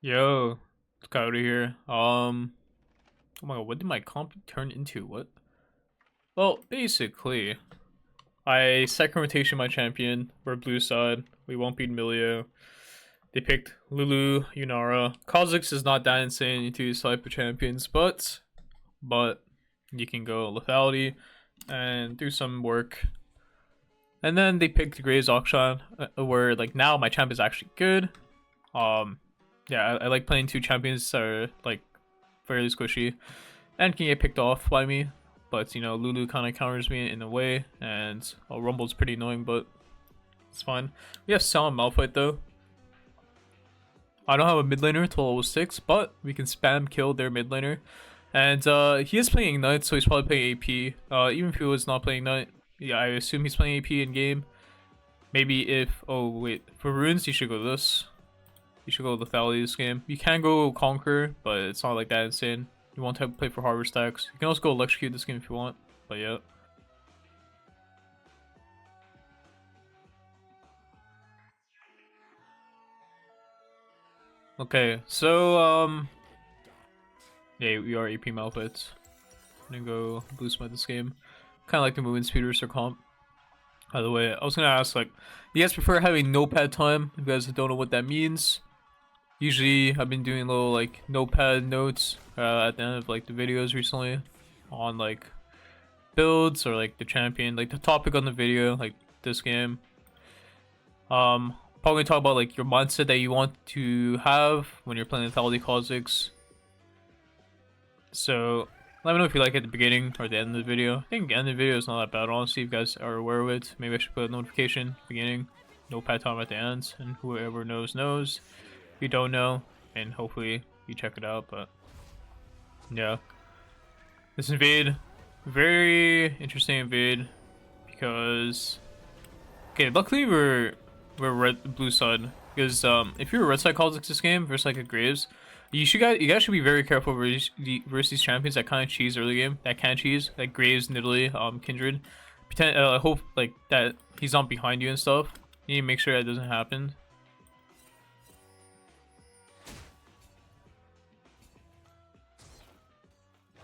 Yo, it's Coyote here. Oh my god, what did my comp turn into? What? Well, basically, I second rotation my champion. We're blue side. We won't beat Milio. They picked Lulu, Yunara. Kha'Zix is not that insane into these type of champions, but you can go Lethality and do some work. And then they picked Gray's Auction, where like now my champ is actually good. Um, yeah, I like playing two champions that are like fairly squishy and can get picked off by me. But you know, Lulu kind of counters me in a way, and Rumble's pretty annoying, but it's fine. We have Sound Malphite though. I don't have a mid laner till level 6, but we can spam kill their mid laner. And he is playing Ignite, so he's probably playing AP. Even if he was not playing Ignite, yeah, I assume he's playing AP in game. Maybe if, oh wait, for runes you should go this. You should go Lethality this game. You can go Conquer, but it's not like that insane. You won't have to play for Harvest stacks. You can also go Electrocute this game if you want, but yeah. Okay, so yeah, we are AP Malphite. I'm gonna go blue smite this game. Kind of like the movement speeders or comp. By the way, I was gonna ask, like, do you guys prefer having notepad time? If you guys don't know what that means, usually I've been doing little like notepad notes at the end of like the videos recently on like builds or like the champion, like the topic on the video, like this game. Probably talk about like your mindset that you want to have when you're playing Lethality Kha'Zix. So let me know if you like it at the beginning or the end of the video. I think the end of the video is not that bad, honestly, if you guys are aware of it. Maybe I should put a notification at the beginning, notepad time at the end, and whoever knows knows. If you don't know, and hopefully you check it out, but yeah. This invade, very interesting invade, because okay, luckily we're blue side, because if you're a red side Kha'Zix this game versus like a Graves, you guys should be very careful versus these champions that kind of cheese early game, that can cheese, like Graves, Nidalee, Kindred. Pretend, hope like that he's not behind you and stuff. You need to make sure that doesn't happen.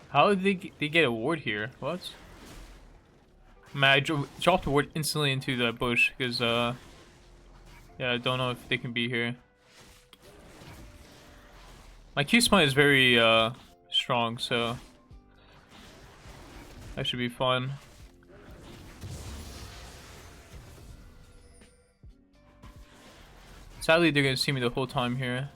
How did they get a ward here? What? Man, I dropped the ward instantly into the bush because yeah, I don't know if they can be here. My Q smite is very strong, so that should be fun. Sadly, they're gonna see me the whole time here.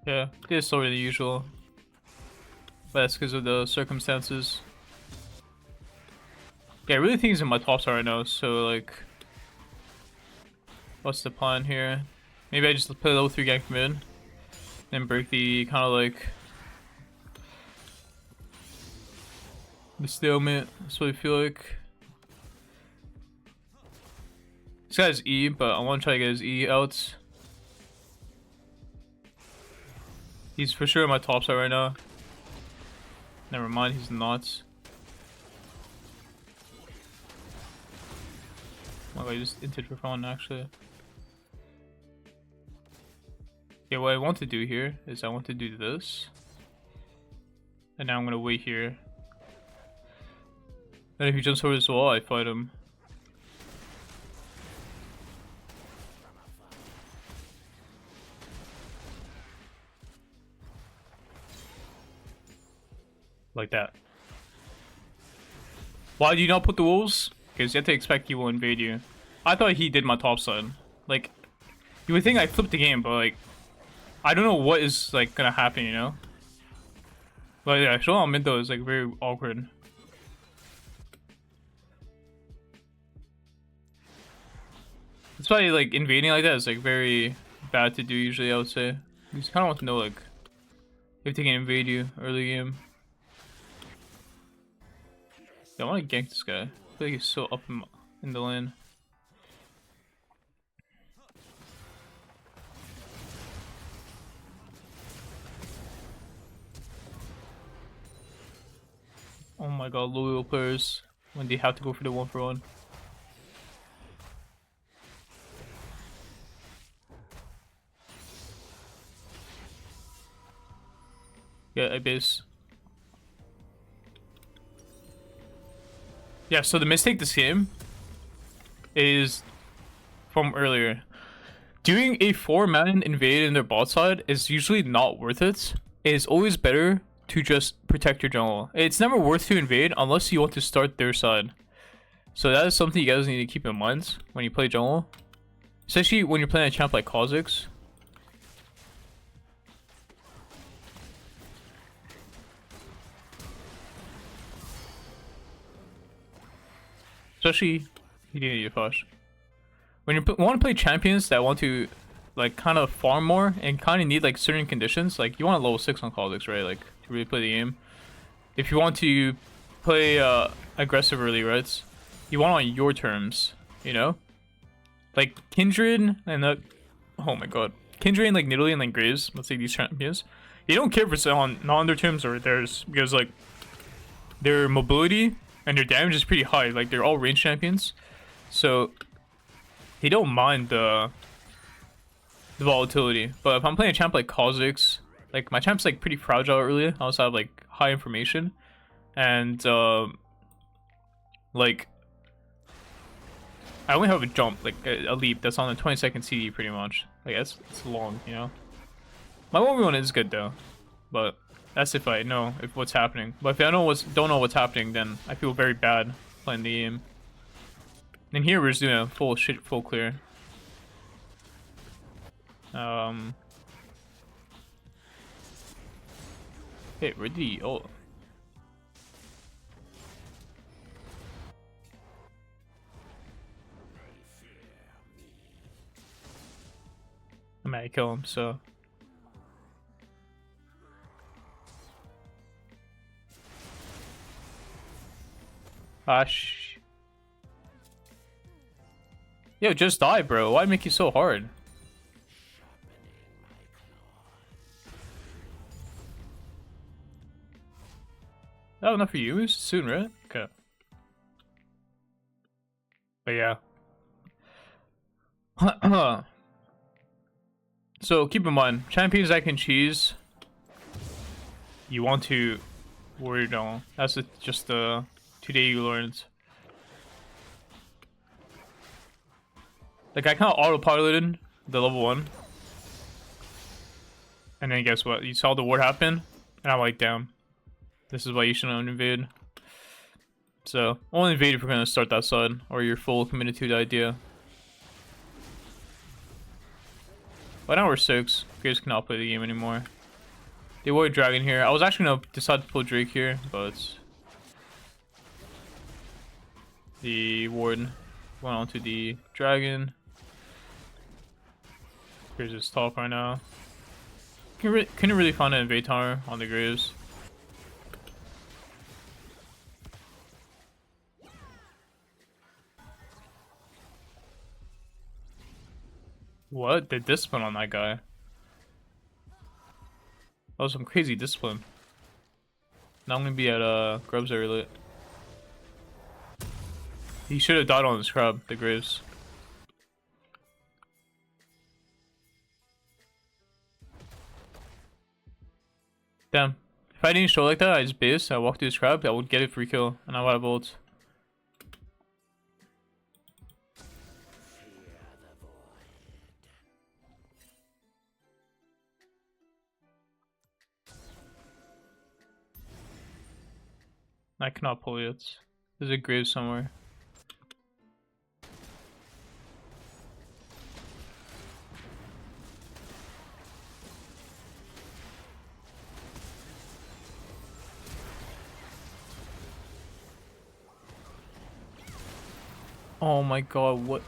Yeah, it's slower than usual. But that's because of the circumstances. Yeah, I really think he's in my top side right now, so like, what's the plan here? Maybe I just play level 3 gank mid, then break the kind of like the stalemate. That's what I feel like. This guy has E, but I want to try to get his E out. He's for sure in my top side right now. Never mind, he's not. Oh my god, I just inted for fun actually. Okay, what I want to do here is I want to do this. And now I'm gonna wait here. And if he jumps over this wall, I fight him. Like that. Why do you not put the wolves? Because you have to expect he will invade you. I thought he did my top side. Like, you would think I flipped the game, but like, I don't know what is like gonna happen, you know? But yeah, showing on mid though is like very awkward. That's why like invading like that is like very bad to do usually, I would say. You just kinda want to know like if they can invade you early game. Yeah, I want to gank this guy. I feel like he's so up in the lane. my god, loyal players when they have to go for the 1-for-1. Yeah, I base. Yeah, so the mistake this game is from earlier. Doing a 4-man invade in their bot side is usually not worth it. It is always better to just protect your jungle. It's never worth to invade unless you want to start their side. So that is something you guys need to keep in mind when you play jungle. Especially when you're playing a champ like Kha'zix. Especially, he didn't need a flash. When you want to play champions that want to, like, kind of farm more and kind of need, like, certain conditions, like, you want a level 6 on Kha'zix, right? Like, to really play the game. If you want to play aggressive early, right? You want on your terms, you know? Like, Kindred and oh my god. Kindred and, like, Nidalee and, like, Graves, let's say these champions. You don't care if it's on not on their terms or theirs, because, like, their mobility and their damage is pretty high. Like, they're all range champions. So, they don't mind the volatility. But if I'm playing a champ like Kha'zix, like, my champ's, like, pretty fragile early. I also have, like, high information. And, like, I only have a jump, like, a leap that's on a 20-second CD, pretty much. Like, it's long, you know? My 1v1 is good, though. But that's if I know what's happening. But if I don't know what's happening, then I feel very bad playing the game. And here we're just doing a full clear. Hey, where did he? Oh. I might kill him, so. Yo, just die, bro. Why make you so hard? That enough for you? Soon, right? Okay. But yeah. So keep in mind, champions that can cheese, you want to worry down. That's just the today you learned. Like, I kind of autopiloted the level 1. And then guess what? You saw the ward happen, and I'm like, damn. This is why you shouldn't invade. So, only invade if we're gonna start that side, or you're full committed to the idea. But now we're 6. Graves cannot play the game anymore. They avoid dragon here. I was actually gonna decide to pull Drake here, but the ward went onto the dragon. Graves is top right now. Couldn't really find an invade tower on the Graves. What? The discipline on that guy. That was some crazy discipline. Now I'm gonna be at Grubs early. He should have died on the scrub, the Graves. Damn. If I didn't show like that, I just base, I walk through the scrub, I would get a free kill, and I would have ult. I cannot pull it. There's a grave somewhere. Oh my god, what?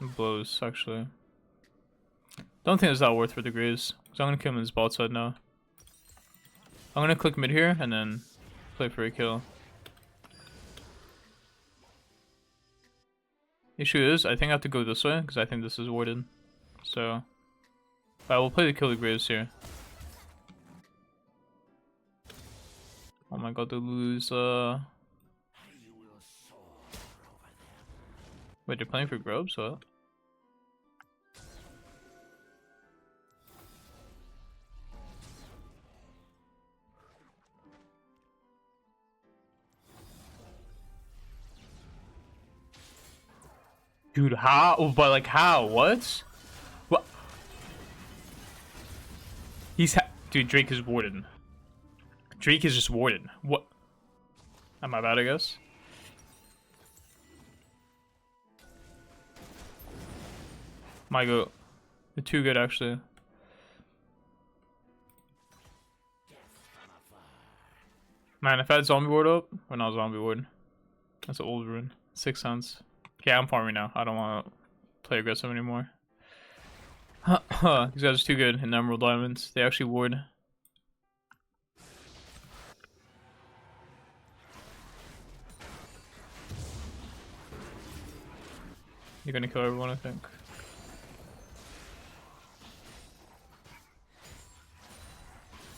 It blows, actually. Don't think it's that worth for the Graves. So I'm gonna kill him in his bot side now. I'm gonna click mid here and then play for a kill. Issue is, I think I have to go this way because I think this is warded. So Alright, we'll play the Kill the Graves here. Oh my god, they lose, Wait, they're playing for Grubs? What? Dude, how? But like, how? What? What? Dude, Drake is warded. Drake is just warded. What? Am I bad, I guess? My go. They're too good, actually. Man, if I had zombie ward up, or not zombie ward. That's an old rune. 6 cents. Okay, I'm farming now. I don't want to play aggressive anymore. These guys are too good in Emerald Diamonds. They actually ward. You're gonna kill everyone, I think.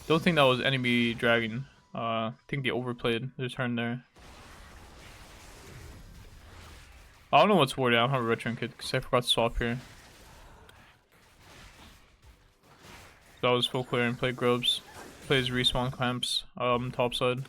Don't think that was enemy dragon. I think they overplayed their turn there. I don't know what's warded. I don't have a retron kit because I forgot to swap here. So that was full clear and played Grubs. Plays respawn clamps top side.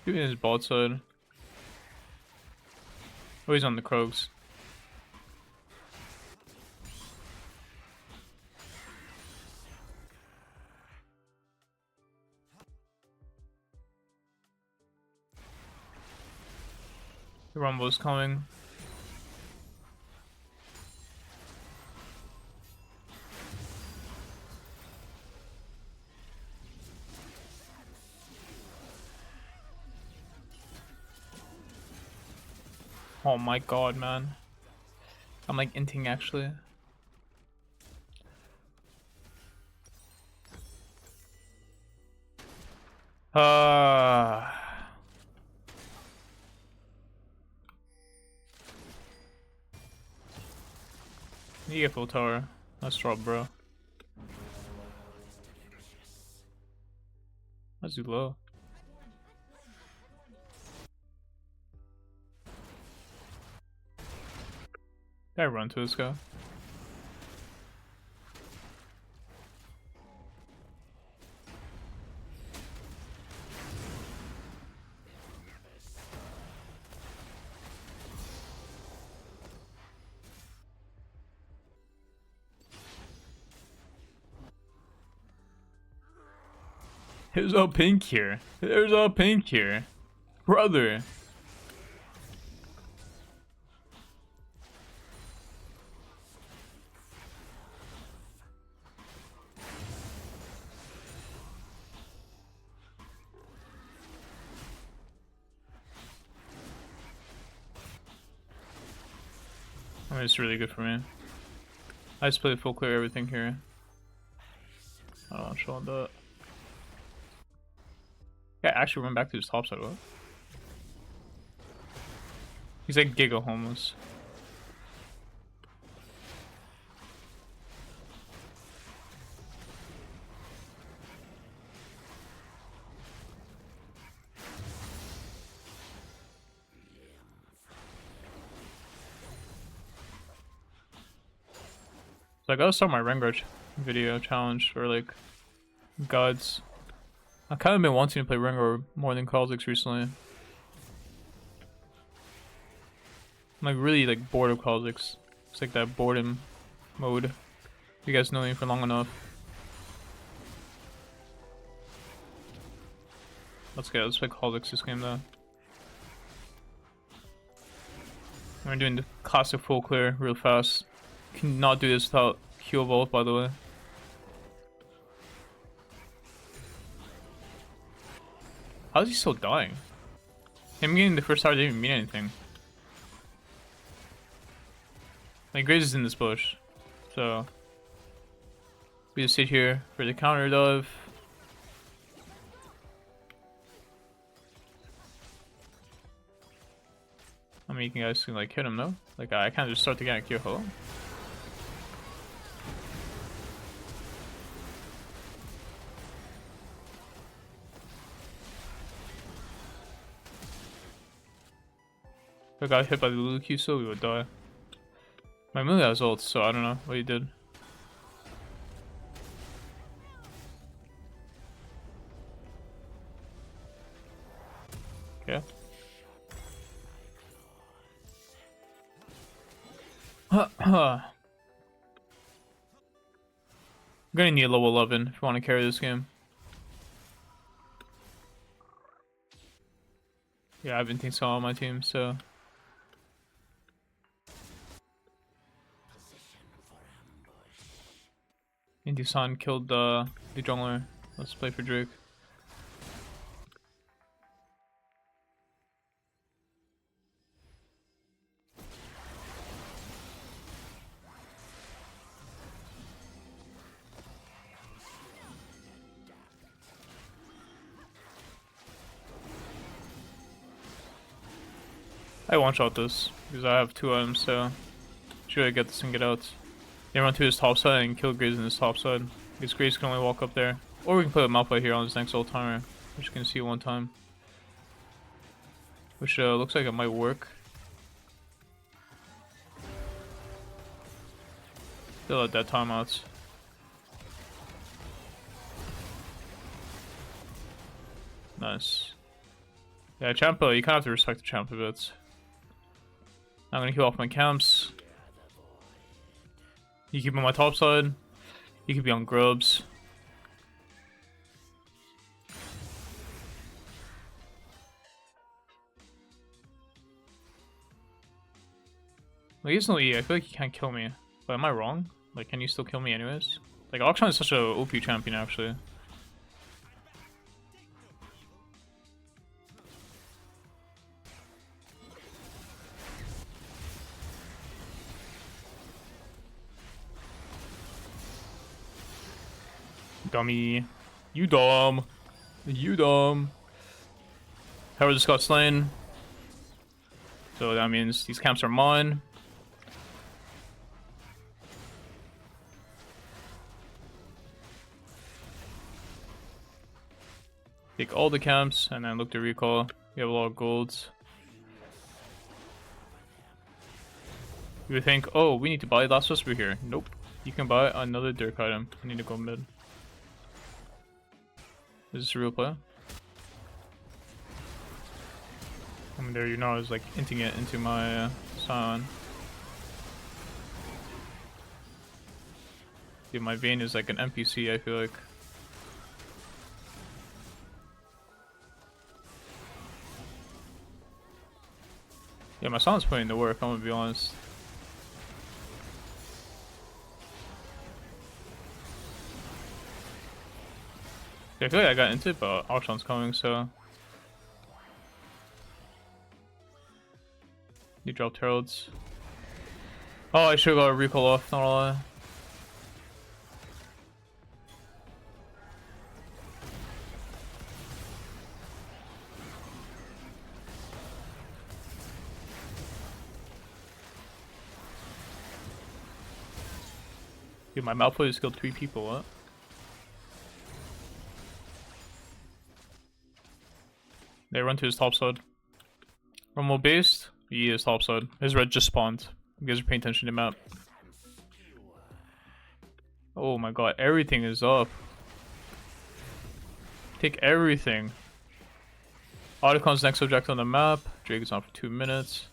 Doing his bot side. Oh, he's on the Krogs. The Rumble's coming. Oh my god, man. I'm like inting actually. You get full tower. Let's drop, bro. Let's do low. I run to this guy. There's a pink here. There's a pink here. Brother. I mean, it's really good for me. I just play full clear everything here. I don't want to show that. Yeah, actually went back to his top side. What? He's like giga homeless. So I gotta start my Rengar video challenge for like gods. I've kind of been wanting to play Rengar more than Kha'Zix recently. I'm like really like bored of Kha'Zix. It's like that boredom mode. You guys know me for long enough. Let's play Kha'Zix this game though. We're doing the classic full clear real fast. Cannot do this without Q evolve, by the way. How is he still dying? Him getting the first tower didn't even mean anything. Like, Graves is in this bush. So, we just sit here for the counter dive. I mean, you guys can like hit him though. Like, I can't just start the game here. Hello? If I got hit by the Lulu Q, so we would die. My Millie has ult, so I don't know what he did. Okay. I'm gonna need level 11 if you want to carry this game. Yeah, I've been thinking so on my team, so. Indy-san killed the jungler. Let's play for Drake. I one-shot this because I have 2 items, so should I get this and get out? They run to his top side and kill Graves in his top side. Because Graves can only walk up there. Or we can put a Malphite here on his next ult timer, which you can see one time. Which looks like it might work. Still at that timeouts. Nice. Yeah, Champa, you kind of have to respect the Champa bits. I'm gonna heal off my camps. You keep on my top side. You could be on grubs. Like, he's no E. I feel like he can't kill me. But am I wrong? Like, can you still kill me anyways? Like, Akshan is such a OP champion, actually. Dummy. You dumb. You dumb. Howard just got slain. So that means these camps are mine. Take all the camps and then look to recall. We have a lot of golds. You would think, oh, we need to buy Last Whisper here. Nope. You can buy another Dirk item. I need to go mid. Is this a real play? I mean, there you know I was like inting it into my Scion. Dude, my Vayne is like an NPC, I feel like. Yeah, my Sion's putting in the work, I'm gonna be honest. Yeah, I feel like I got into it, but Akshan's coming, so. You dropped Heralds. Oh, I should've got a recall off, not a lie. Dude, my Malphite has killed 3 people, what? They run to his top side. Rumble based? He is top side. His red just spawned. You guys are paying attention to the map. Oh my god, everything is up. Take everything. Ottocon's next object on the map. Drake is on for 2 minutes.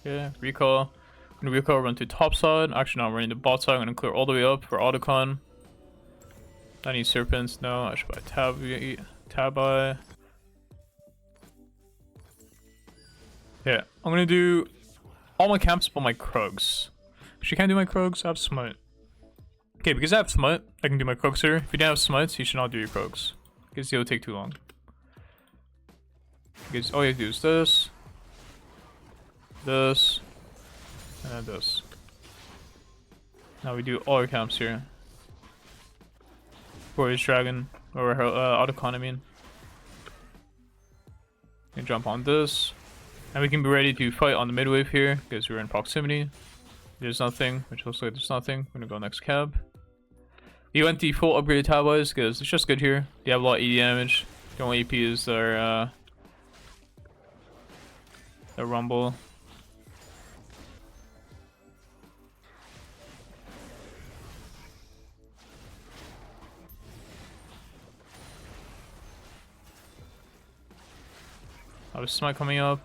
Yeah, recall. I'm gonna recall, run to top side. Actually, no, I'm running to bot side. I'm gonna clear all the way up for Ottocon. I need serpents. No, I should buy Tabi. Yeah, I'm gonna do all my camps but my Krugs. She can't do my Krugs, I have Smite. Okay, because I have Smite, I can do my Krugs here. If you didn't have Smites, you should not do your Krugs. Because it'll take too long. Because all you have to do is this, and then this. Now we do all our camps here. Warriors Dragon, or Autocon, I mean. We can jump on this. And we can be ready to fight on the mid-wave here, because we're in proximity. There's nothing, which looks like there's nothing. We're gonna go next cab. You went the full upgraded tab-wise, because it's just good here. You have a lot of 80 damage. The only AP is their Rumble. I have Smite coming up.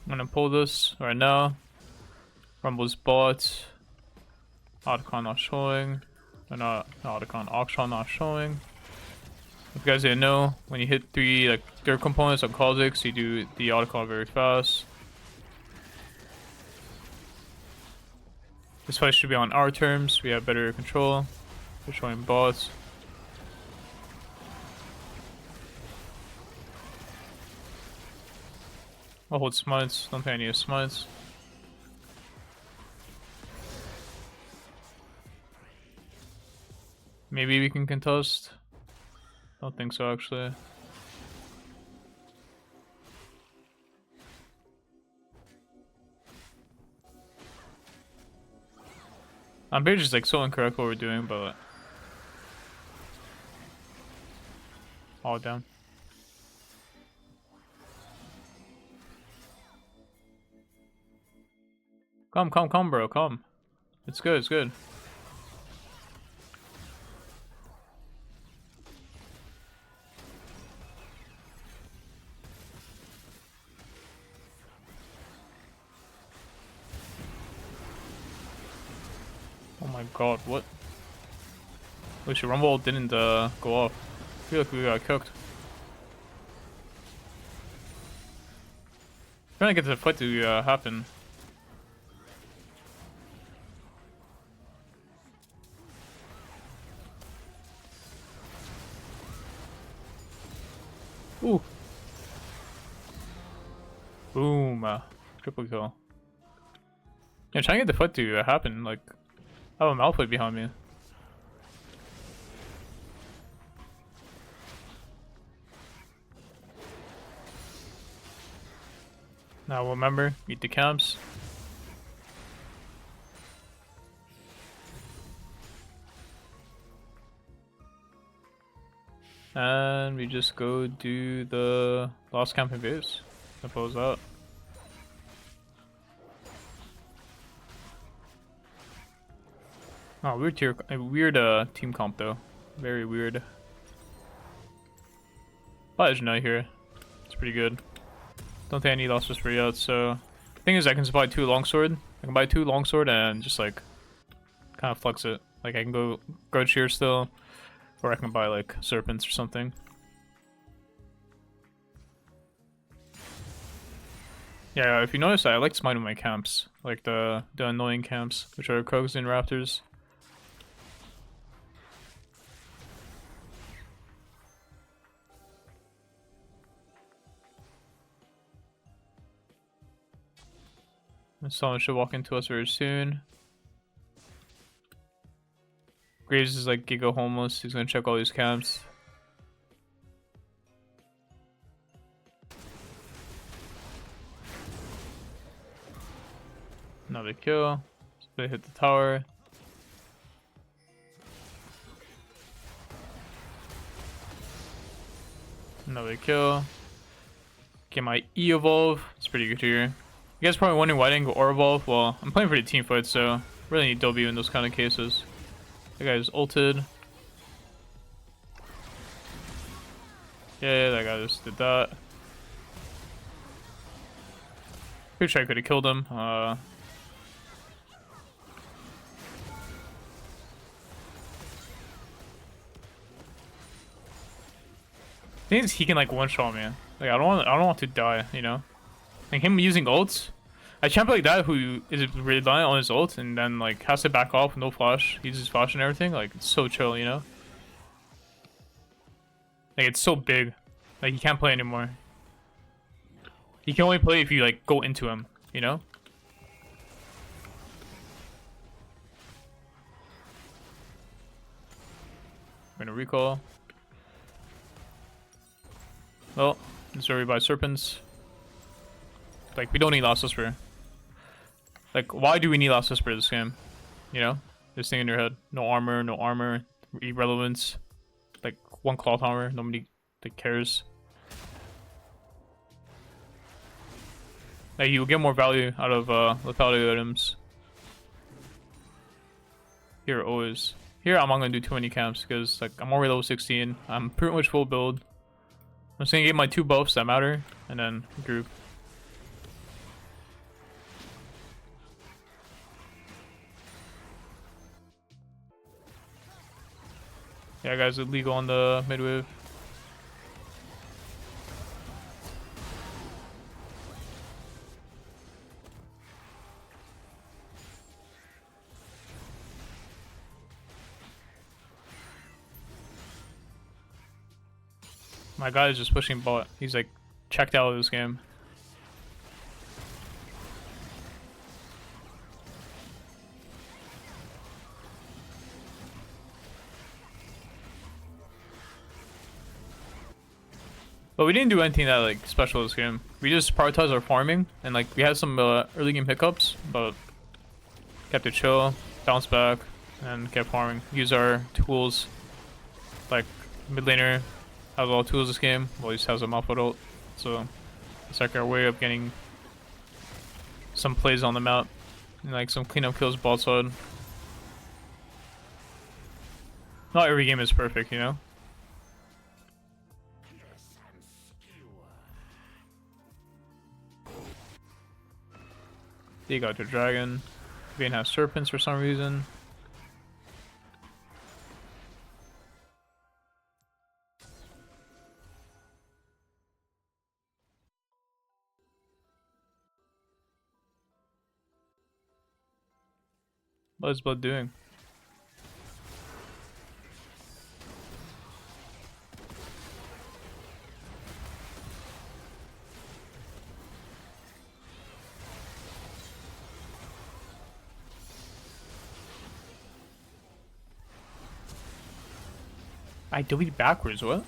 I'm gonna pull this right now. Rumble's bot. Autocon not showing. Or not Autocon, Auction not showing. If you guys didn't know, when you hit three components on Kha'zix, you do the Autocon very fast. This fight should be on our terms. We have better control. We're showing bots. I'll hold Smites. Don't think I need Smites. Maybe we can contest. Don't think so, actually. I'm pretty just like so incorrect what we're doing, but all down. Come, bro, come. It's good, it's good. Oh my god, what? Wish your Rumble didn't go off. I feel like we got cooked. Trying to get the fight to happen. Ooh. Boom. Triple kill. Yeah, trying to get the fight to happen. Like, I have a Malphite behind me. Now remember, eat the camps. And we just go do the last camp in base. Suppose that. Oh, weird team comp though. Very weird. Legendary here. It's pretty good. Don't think I need Lost Whisper yet, so the thing is I can just buy 2 longsword. I can buy 2 longsword and just like kind of flex it. Like I can go Grudge here still. Or I can buy like serpents or something. Yeah, if you notice, I like smiting my camps, like the annoying camps, which are Krogs and Raptors. Someone should walk into us very soon. Graves is like giga homeless. He's gonna check all these camps. Another kill. They hit the tower. Another kill. Get my E-Evolve. It's pretty good here. You guys probably wondering why I didn't go or evolve. Well, I'm playing for the team fight, so really need W in those kind of cases. That guy's ulted. Yeah, that guy just did that. Pretty sure I could have killed him. Thing is, he can like one-shot me. Like I don't want to die, you know. Like him using ults. A champion like that who is reliant on his ult and then like has to back off with no flash, uses flash and everything, like it's so chill, you know? Like it's so big. Like he can't play anymore. He can only play if you like go into him, you know? We're gonna recall. Well, destroyed by serpents. Like we don't need Last Whisper. Like why do we need Last Whisper this game? You know? This thing in your head. No armor, irrelevance. Like one cloth armor, nobody like cares. Like you get more value out of lethality items. Here always. Here I'm not gonna do too many camps because like I'm already level 16. I'm pretty much full build. I'm just gonna get my 2 buffs that matter and then group. Yeah guys, illegal on the mid wave. My guy is just pushing bot. He's like checked out of this game. But we didn't do anything that like special this game. We just prioritized our farming and like we had some early game hiccups, but kept it chill, bounce back, and kept farming. Use our tools. Like mid laner has all tools this game. Well, he just has a Malphite ult, so it's like our way of getting some plays on the map and like some cleanup kills bot side. Not every game is perfect, you know. They got their dragon. Vayne has serpents for some reason. What is Blood doing? I deleted backwards, what?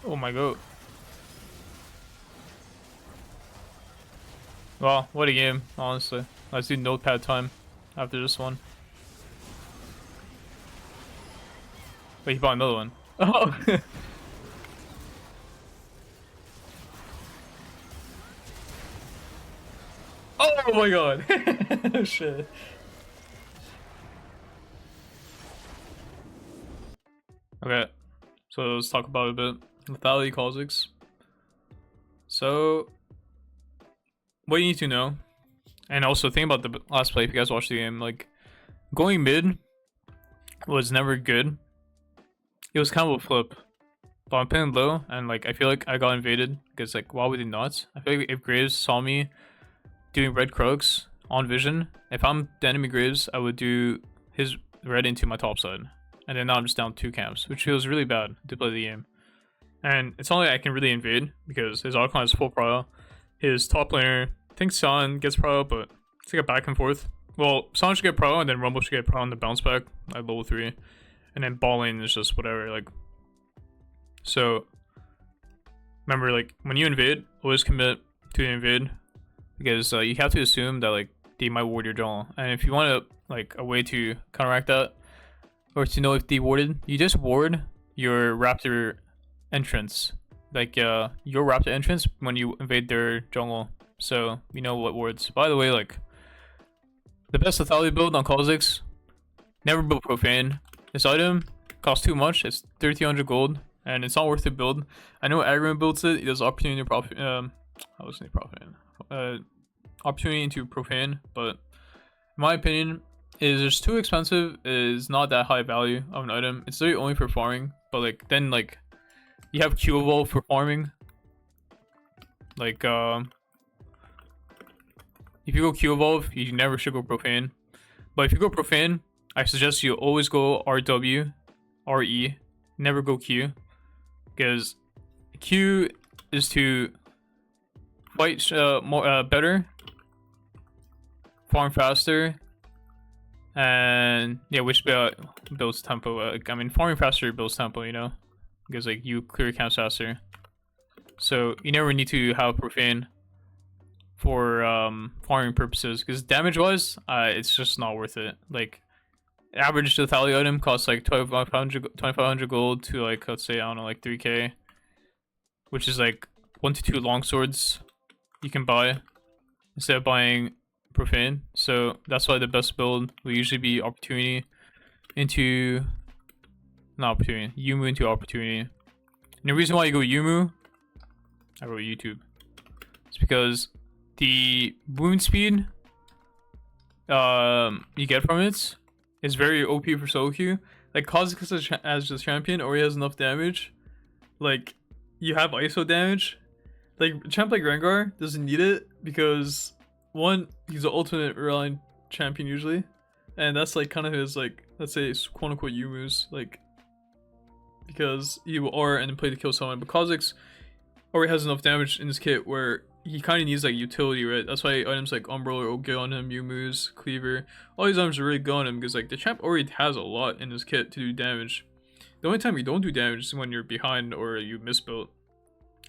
Oh my god. Well, what a game, honestly. Let's do Notepad time after this one. Wait, he bought another one. Oh! Oh my god! Shit. Okay, so let's talk about it a bit. Lethality Kha'zix. So, what you need to know, and also think about the last play if you guys watched the game, like, going mid was never good. It was kind of a flip. But I'm playing low, and like, I feel like I got invaded, because like, why would they not? I feel like if Graves saw me doing red Croaks on vision, if I'm the enemy Graves, I would do his red into my top side. And then now I'm just down 2 camps, which feels really bad to play the game. And it's only I can really invade because his Archon is full prio. His top laner, I think San gets prio, but it's like a back and forth. Well, San should get prio and then Rumble should get prio on the bounce back at level 3. And then ball lane is just whatever, like. So, remember, like, when you invade, always commit to the invade. Because you have to assume that, like, they might ward your jungle. And if you want to, like, a way to counteract that, or to know if they warded, you just ward your Raptor entrance. Like, your Raptor entrance when you invade their jungle. So, you know what wards. By the way, like, the best lethality build on Kha'zix, never build Profane. This item costs too much. It's 1300 gold, and it's not worth to build. I know Agron builds it. It does opportunity to profane. I was saying profane. Opportunity into Profane, but my opinion, is just too expensive. Is not that high value of an item. It's really only for farming, but like then like you have Q evolve for farming. Like if you go Q evolve, you never should go profane. But if you go profane, I suggest you always go RW, RE, never go Q, because Q is to fight more better, farm faster, and yeah, which builds tempo. I mean, farming faster builds tempo, you know, because like you clear camps faster. So you never need to have profane for farming purposes, because damage wise, it's just not worth it. Like average lethality item costs like 2500 gold to like, let's say, I don't know, like 3k, which is like 1 to 2 long swords you can buy instead of buying profane. So that's why the best build will usually be opportunity into not opportunity, Yumu into opportunity. And the reason why you go Yumu, I wrote YouTube, it's because the wound speed you get from it is very OP for solo queue. Like Kha'zix as the champion already has enough damage. Like you have ISO damage. Like a champ like Rengar doesn't need it because one, he's an ultimate relying champion usually, and that's like kind of his, like, let's say quote unquote Yumu's, like, because you are and play to kill someone. But Kha'zix already has enough damage in his kit where he kind of needs like utility, right? That's why items like Umbral are good on him, Yumu's, Cleaver, all these items are really good on him because like the champ already has a lot in his kit to do damage. The only time you don't do damage is when you're behind or you misbuilt.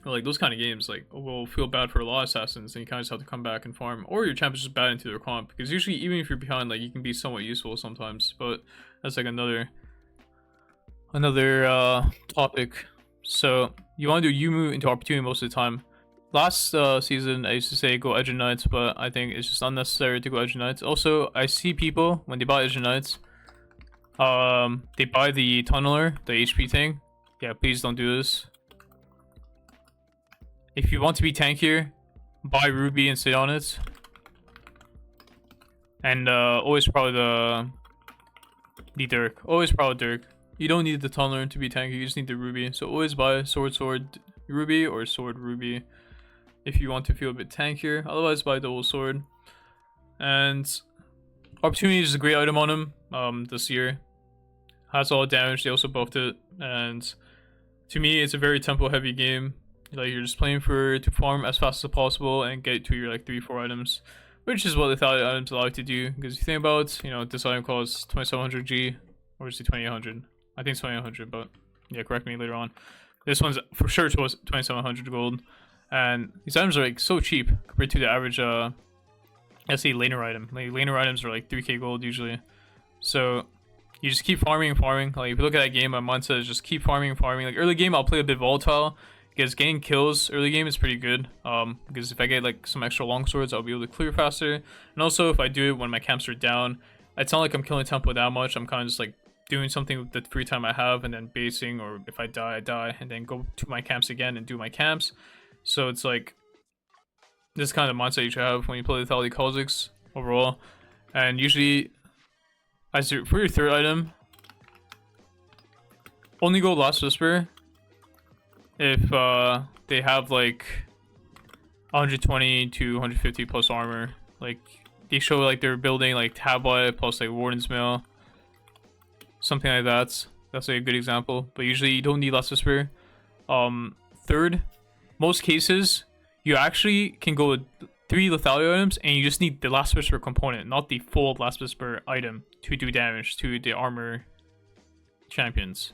Or like those kind of games like will feel bad for a lot of assassins and you kind of just have to come back and farm, or your champ is just bad into their comp, because usually even if you're behind, like you can be somewhat useful sometimes, but that's like another topic. So you want to do Yumu into opportunity most of the time. Last season I used to say go Edge of Knights, but I think it's just unnecessary to go Edge of Knights. Also, I see people when they buy Edge of Knights, they buy the tunneler, the HP thing. Yeah, please don't do this. If you want to be tankier, buy Ruby and sit on it. And always probably the Dirk. Always probably Dirk. You don't need the tunneler to be tanky, you just need the Ruby. So always buy sword Ruby or sword Ruby if you want to feel a bit tankier. Otherwise buy double sword. And opportunity is a great item on him this year. Has all the damage, they also buffed it. And to me it's a very tempo heavy game. Like you're just playing to farm as fast as possible and get to your like 3-4 items, which is what lethality items allow you to do. Because if you think about, you know, this item costs 2700 G, or is it 2800? I think it's 2800, but yeah, correct me later on. This one's for sure 2700 gold, and these items are like so cheap compared to the average let's say laner item. Like laner items are like 3k gold usually, so you just keep farming and farming. Like if you look at that game, my mindset is just keep farming and farming. Like early game I'll play a bit volatile, because getting kills early game is pretty good, because if I get like some extra long swords, I'll be able to clear faster. And also if I do it when my camps are down, it's not like I'm killing tempo that much. I'm kind of just like doing something with the free time I have and then basing, or if I die, I die, and then go to my camps again and do my camps. So it's like this kind of mindset you should have when you play Lethality Kha'zix overall. And usually, for your third item, only go Last Whisper if they have like 120 to 150 plus armor. Like they show like they're building like Tablet plus like Warden's Mail, something like that. That's like a good example. But usually you don't need Last Whisper. Third, most cases you actually can go with 3 lethality items and you just need the Last Whisper component, not the full Last Whisper item to do damage to the armor champions.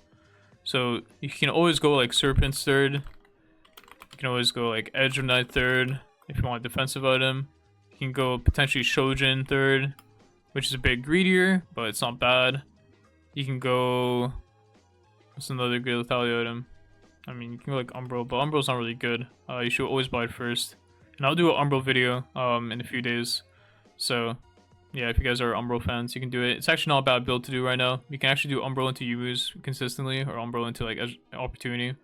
So you can always go like Serpent's third. You can always go like Edge of Night third if you want a defensive item. You can go potentially Shojin third, which is a bit greedier, but it's not bad. You can go... What's another good lethality item? I mean, you can go like Umbral, but Umbral's not really good. You should always buy it first. And I'll do an Umbral video in a few days. So yeah, if you guys are Umbral fans, you can do it. It's actually not a bad build to do right now. You can actually do Umbral into Yumu's consistently, or Umbral into like opportunity.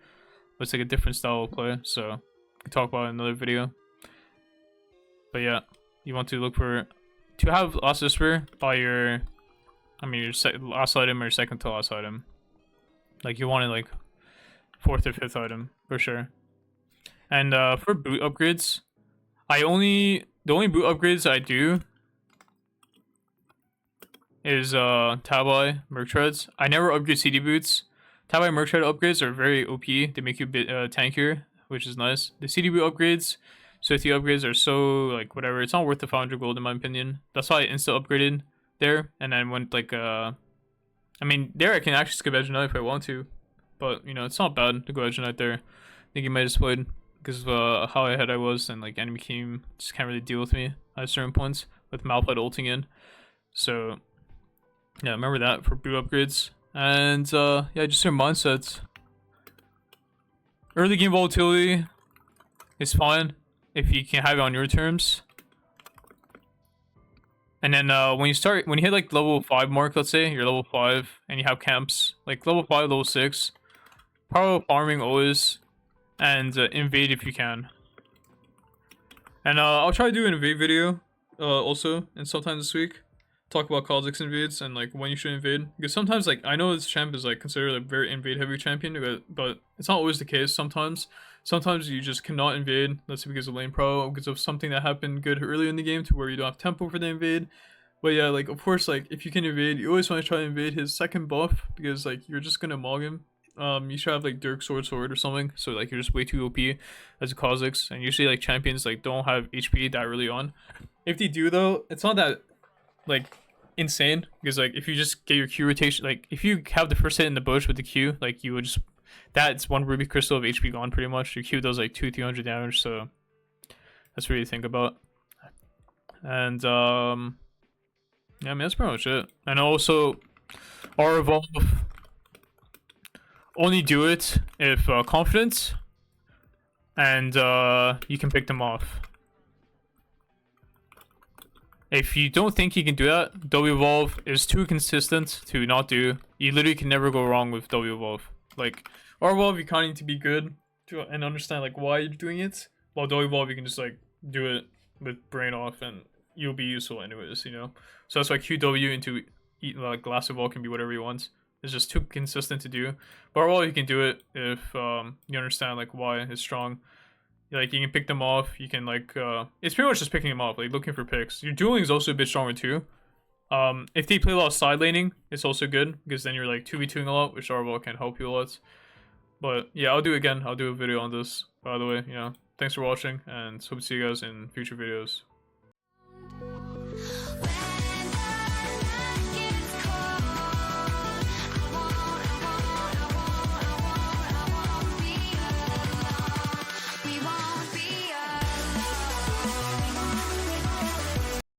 But it's like a different style of play, so we can talk about it in another video. But yeah, you want to look for to have Last Whisper by your, your last item or second to last item. Like you want it like 4th or 5th item for sure. And for boot upgrades, the only boot upgrades I do is Tabai Merc Treads. I never upgrade CD boots. Tabai Merc Tread upgrades are very OP. They make you a bit tankier, which is nice. The CD boot upgrades, so the upgrades are so like whatever. It's not worth the 500 gold in my opinion. That's why I insta upgraded there, and then went like there I can actually skip Edge Knight if I want to, but you know it's not bad to go Edge Knight there. I think you might have splayed because of how ahead I was, and like enemy team just can't really deal with me at certain points with Malphite ulting in. So yeah, remember that for boot upgrades. And yeah, just your mindsets. Early game volatility is fine if you can have it on your terms. And then when you hit like level 5 mark, let's say you're level 5 and you have camps like level 5, level 6, power farming always, and invade if you can. And I'll try to do an invade video also, and sometime this week. Talk about Kha'zix invades and like when you should invade, because sometimes like I know this champ is like considered a very invade heavy champion, but it's not always the case. Sometimes you just cannot invade, let's say because of lane pro, because of something that happened good early in the game to where you don't have tempo for the invade. But yeah, like of course, like if you can invade, you always want to try to invade his second buff, because like you're just gonna mog him. You should have like Dirk sword or something, so like you're just way too OP as a Kha'zix, and usually like champions like don't have HP that early on. If they do though, it's not that like insane, because like if you just get your Q rotation, like if you have the first hit in the bush with the Q, like you would just, that's one ruby crystal of HP gone pretty much. Your Q does like 200-300 damage, so that's what you think about. And yeah, I mean that's pretty much it. And also R evolve, only do it if confident, and you can pick them off. If you don't think you can do that, W evolve is too consistent to not do. You literally can never go wrong with W evolve. Like R evolve, you kind of need to be good and understand like why you're doing it. While W evolve, you can just like do it with brain off, and you'll be useful anyways, you know. So that's why QW into Glass evolve can be whatever you want. It's just too consistent to do. But R evolve, you can do it if you understand like why it's strong. Like you can pick them off, you can like it's pretty much just picking them off, like looking for picks. Your dueling is also a bit stronger too. If they play a lot of side laning, it's also good, because then you're like 2v2ing a lot, which Arval can help you a lot. But yeah, I'll do it again. I'll do a video on this, by the way. You know, thanks for watching, and hope to see you guys in future videos.